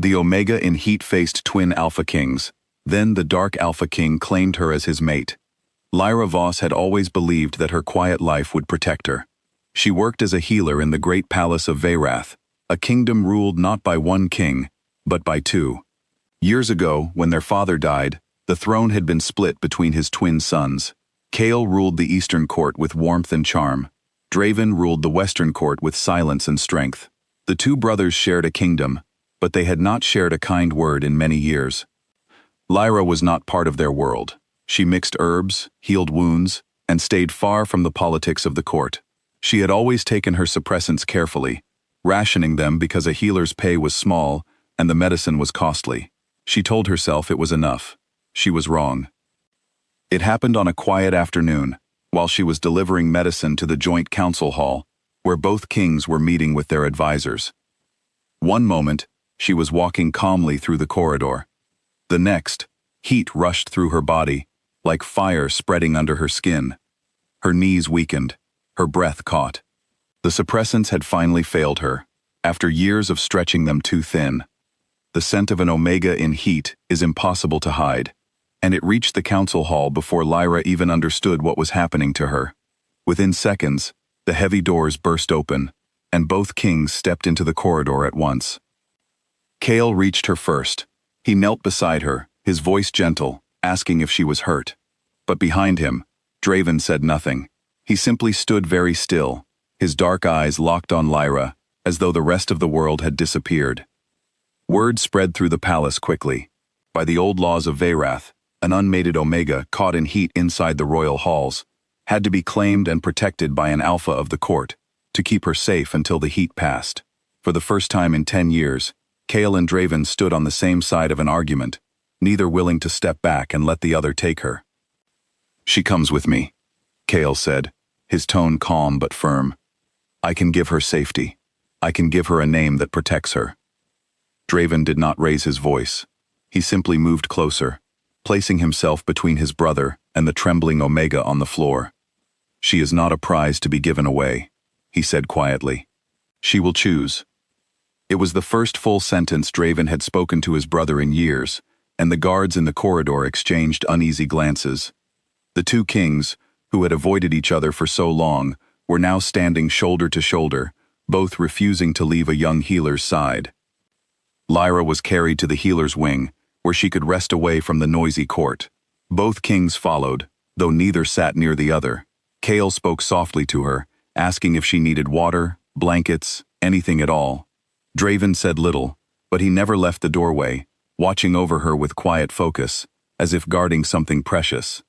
The Omega in heat faced twin Alpha Kings. Then the Dark Alpha King claimed her as his mate. Lyra Voss had always believed that her quiet life would protect her. She worked as a healer in the great palace of Veyrath, a kingdom ruled not by one king, but by two. Years ago, when their father died, the throne had been split between his twin sons. Kael ruled the eastern court with warmth and charm. Dravin ruled the western court with silence and strength. The two brothers shared a kingdom, but they had not shared a kind word in many years. Lyra was not part of their world. She mixed herbs, healed wounds, and stayed far from the politics of the court. She had always taken her suppressants carefully, rationing them because a healer's pay was small and the medicine was costly. She told herself it was enough. She was wrong. It happened on a quiet afternoon, while she was delivering medicine to the joint council hall, where both kings were meeting with their advisors. One moment, she was walking calmly through the corridor. The next, heat rushed through her body, like fire spreading under her skin. Her knees weakened, her breath caught. The suppressants had finally failed her, after years of stretching them too thin. The scent of an Omega in heat is impossible to hide, and it reached the council hall before Lyra even understood what was happening to her. Within seconds, the heavy doors burst open, and both kings stepped into the corridor at once. Kael reached her first. He knelt beside her, his voice gentle, asking if she was hurt. But behind him, Dravin said nothing. He simply stood very still, his dark eyes locked on Lyra, as though the rest of the world had disappeared. Word spread through the palace quickly. By the old laws of Veyrath, an unmated Omega caught in heat inside the royal halls had to be claimed and protected by an Alpha of the court to keep her safe until the heat passed. For the first time in 10 years, Kael and Dravin stood on the same side of an argument, neither willing to step back and let the other take her. "She comes with me," Kael said, his tone calm but firm. "I can give her safety. I can give her a name that protects her." Dravin did not raise his voice. He simply moved closer, placing himself between his brother and the trembling Omega on the floor. "She is not a prize to be given away," he said quietly. "She will choose." It was the first full sentence Dravin had spoken to his brother in years, and the guards in the corridor exchanged uneasy glances. The two kings, who had avoided each other for so long, were now standing shoulder to shoulder, both refusing to leave a young healer's side. Lyra was carried to the healer's wing, where she could rest away from the noisy court. Both kings followed, though neither sat near the other. Kael spoke softly to her, asking if she needed water, blankets, anything at all. Dravin said little, but he never left the doorway, watching over her with quiet focus, as if guarding something precious.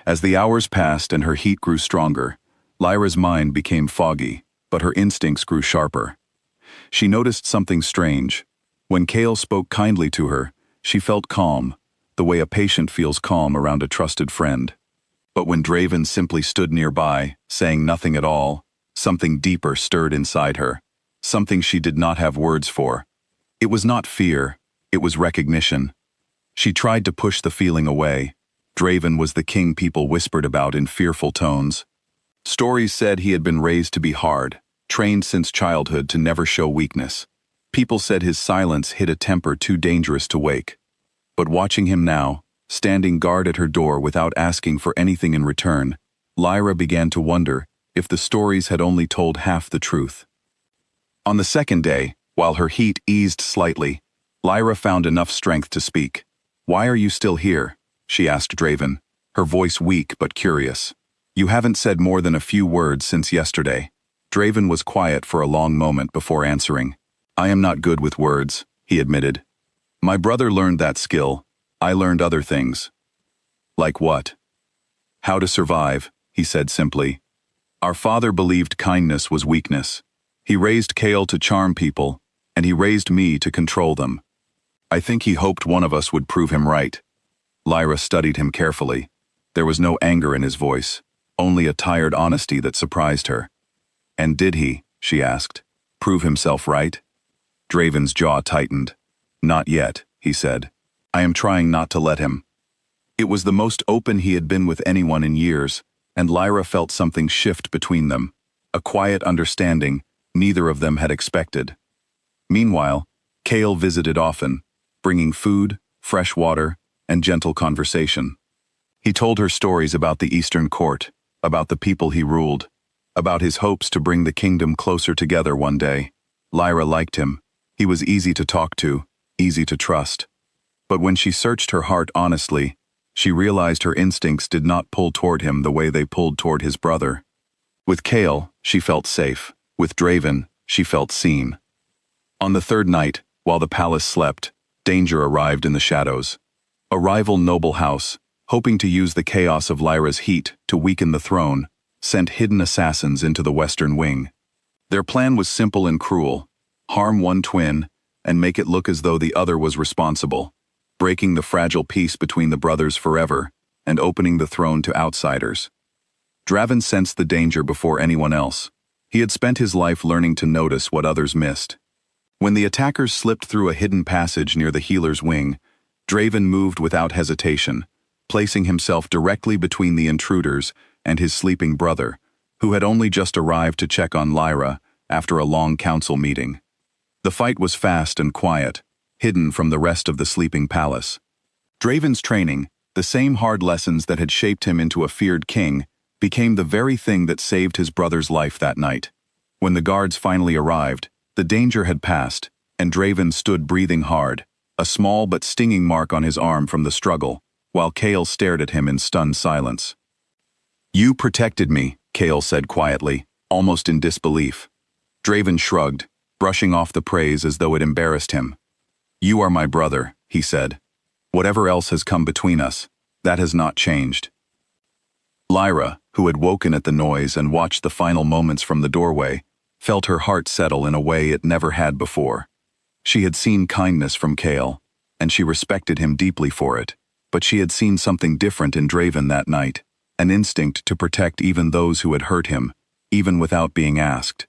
As the hours passed and her heat grew stronger, Lyra's mind became foggy, but her instincts grew sharper. She noticed something strange. When Kael spoke kindly to her, she felt calm, the way a patient feels calm around a trusted friend. But when Dravin simply stood nearby, saying nothing at all, something deeper stirred inside her, something she did not have words for. It was not fear, it was recognition. She tried to push the feeling away. Dravin was the king people whispered about in fearful tones. Stories said he had been raised to be hard, trained since childhood to never show weakness. People said his silence hid a temper too dangerous to wake. But watching him now, standing guard at her door without asking for anything in return, Lyra began to wonder if the stories had only told half the truth. On the second day, while her heat eased slightly, Lyra found enough strength to speak. "Why are you still here?" she asked Dravin, her voice weak but curious. "You haven't said more than a few words since yesterday." Dravin was quiet for a long moment before answering. "I am not good with words," he admitted. "My brother learned that skill. I learned other things." "Like what?" "How to survive," he said simply. "Our father believed kindness was weakness. He raised Kael to charm people, and he raised me to control them. I think he hoped one of us would prove him right." Lyra studied him carefully. There was no anger in his voice, only a tired honesty that surprised her. "And did he," she asked, "prove himself right?" Dravin's jaw tightened. "Not yet," he said. "I am trying not to let him." It was the most open he had been with anyone in years, and Lyra felt something shift between them, a quiet understanding neither of them had expected. Meanwhile, Kael visited often, bringing food, fresh water, and gentle conversation. He told her stories about the Eastern Court, about the people he ruled, about his hopes to bring the kingdom closer together one day. Lyra liked him. He was easy to talk to, easy to trust. But when she searched her heart honestly, she realized her instincts did not pull toward him the way they pulled toward his brother. With Kael, she felt safe. With Dravin, she felt seen. On the third night, while the palace slept, danger arrived in the shadows. A rival noble house, hoping to use the chaos of Lyra's heat to weaken the throne, sent hidden assassins into the western wing. Their plan was simple and cruel: harm one twin and make it look as though the other was responsible, breaking the fragile peace between the brothers forever and opening the throne to outsiders. Dravin sensed the danger before anyone else. He had spent his life learning to notice what others missed. When the attackers slipped through a hidden passage near the healer's wing, Dravin moved without hesitation, placing himself directly between the intruders and his sleeping brother, who had only just arrived to check on Lyra after a long council meeting. The fight was fast and quiet, hidden from the rest of the sleeping palace. Dravin's training, the same hard lessons that had shaped him into a feared king, became the very thing that saved his brother's life that night. When the guards finally arrived, the danger had passed, and Dravin stood breathing hard, a small but stinging mark on his arm from the struggle, while Kael stared at him in stunned silence. "You protected me," Kael said quietly, almost in disbelief. Dravin shrugged, brushing off the praise as though it embarrassed him. "You are my brother," he said. "Whatever else has come between us, that has not changed." Lyra, who had woken at the noise and watched the final moments from the doorway, felt her heart settle in a way it never had before. She had seen kindness from Kael, and she respected him deeply for it, but she had seen something different in Dravin that night, an instinct to protect even those who had hurt him, even without being asked.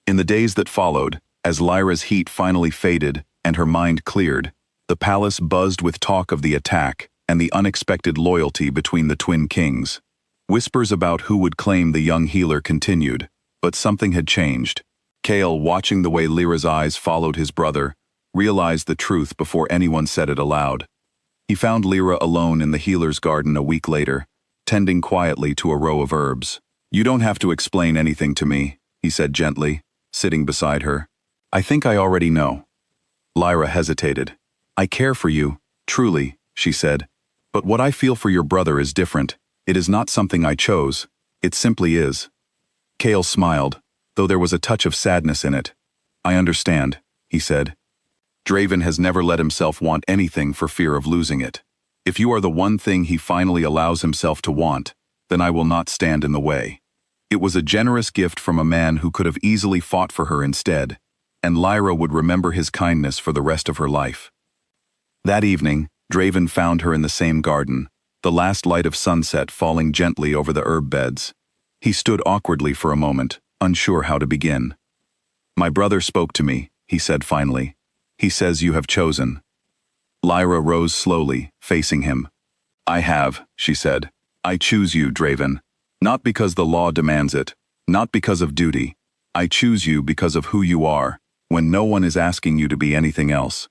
In the days that followed, as Lyra's heat finally faded and her mind cleared, the palace buzzed with talk of the attack and the unexpected loyalty between the twin kings. Whispers about who would claim the young healer continued, but something had changed. Kael, watching the way Lyra's eyes followed his brother, realized the truth before anyone said it aloud. He found Lyra alone in the healer's garden a week later, tending quietly to a row of herbs. "You don't have to explain anything to me," he said gently, sitting beside her. "I think I already know." Lyra hesitated. "I care for you, truly," she said. "But what I feel for your brother is different. It is not something I chose. It simply is." Kael smiled, though there was a touch of sadness in it. "I understand," he said. "Dravin has never let himself want anything for fear of losing it. If you are the one thing he finally allows himself to want, then I will not stand in the way." It was a generous gift from a man who could have easily fought for her instead, and Lyra would remember his kindness for the rest of her life. That evening, Dravin found her in the same garden, the last light of sunset falling gently over the herb beds. He stood awkwardly for a moment, unsure how to begin. "My brother spoke to me," he said finally. "He says you have chosen." Lyra rose slowly, facing him. "I have," she said. "I choose you, Dravin. Not because the law demands it, not because of duty. I choose you because of who you are, when no one is asking you to be anything else."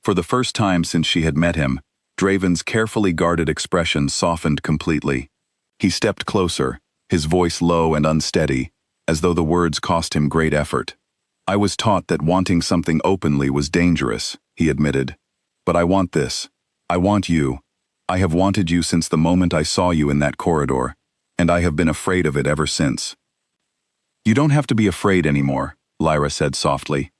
For the first time since she had met him, Dravin's carefully guarded expression softened completely. He stepped closer, his voice low and unsteady, as though the words cost him great effort. "I was taught that wanting something openly was dangerous," he admitted. "But I want this. I want you. I have wanted you since the moment I saw you in that corridor, and I have been afraid of it ever since." "You don't have to be afraid anymore," Lyra said softly.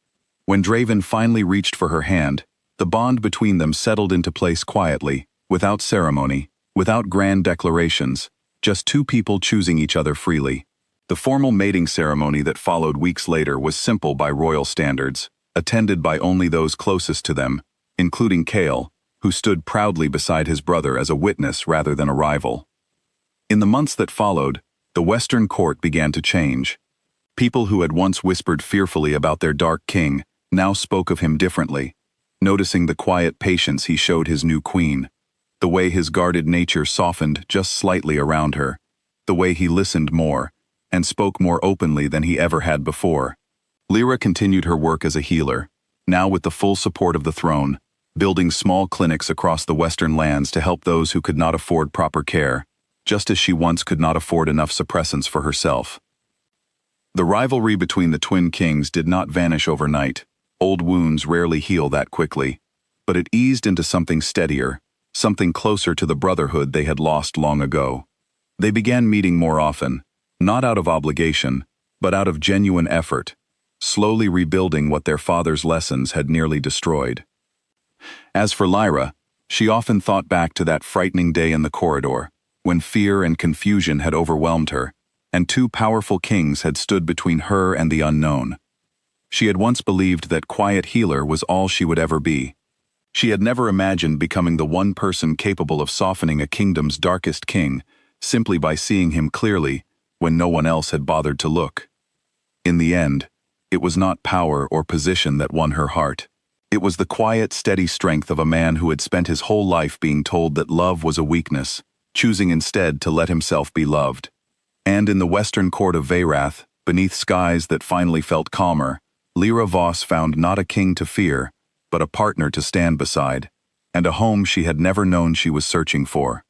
When Dravin finally reached for her hand, the bond between them settled into place quietly, without ceremony, without grand declarations, just two people choosing each other freely. The formal mating ceremony that followed weeks later was simple by royal standards, attended by only those closest to them, including Kael, who stood proudly beside his brother as a witness rather than a rival. In the months that followed, the Western court began to change. People who had once whispered fearfully about their dark king now spoke of him differently, noticing the quiet patience he showed his new queen, the way his guarded nature softened just slightly around her, the way he listened more and spoke more openly than he ever had before. Lyra continued her work as a healer, now with the full support of the throne, building small clinics across the western lands to help those who could not afford proper care, just as she once could not afford enough suppressants for herself. The rivalry between the twin kings did not vanish overnight. Old wounds rarely heal that quickly, but it eased into something steadier, something closer to the brotherhood they had lost long ago. They began meeting more often, not out of obligation, but out of genuine effort, slowly rebuilding what their father's lessons had nearly destroyed. As for Lyra, she often thought back to that frightening day in the corridor, when fear and confusion had overwhelmed her, and two powerful kings had stood between her and the unknown. She had once believed that quiet healer was all she would ever be. She had never imagined becoming the one person capable of softening a kingdom's darkest king, simply by seeing him clearly, when no one else had bothered to look. In the end, it was not power or position that won her heart. It was the quiet, steady strength of a man who had spent his whole life being told that love was a weakness, choosing instead to let himself be loved. And in the western court of Veyrath, beneath skies that finally felt calmer, Lyra Voss found not a king to fear, but a partner to stand beside, and a home she had never known she was searching for.